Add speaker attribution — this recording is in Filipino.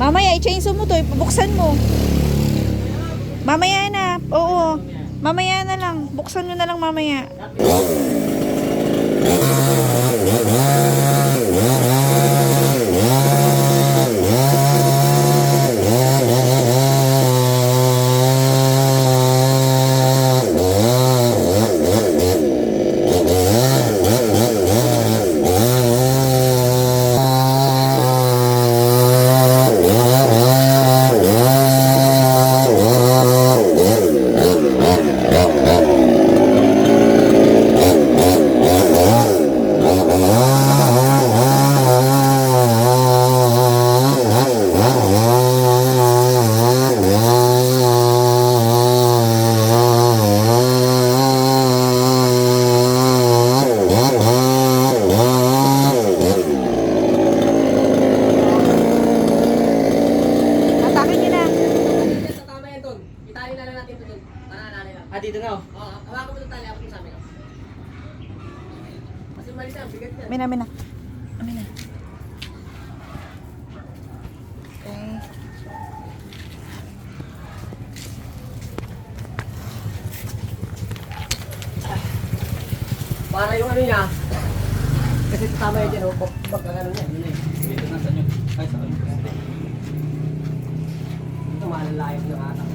Speaker 1: Mamaya, i-chainsaw mo to, buksan mo. Mamaya na, oo. Mamaya na lang, buksan nyo na lang mamaya.
Speaker 2: Dito na, oh.
Speaker 3: Oo, hawakan mo itong tali, hawakan mo sa amin. Kasi mali na, bigat yan.
Speaker 1: Amin na. Amin na. Okay.
Speaker 3: Para yung ano niya, kasi tama yan dyan, pag ano niya, yun eh.
Speaker 2: Dito na sa inyo. Ay, sa inyo.
Speaker 3: Ito, malalayas ng ata.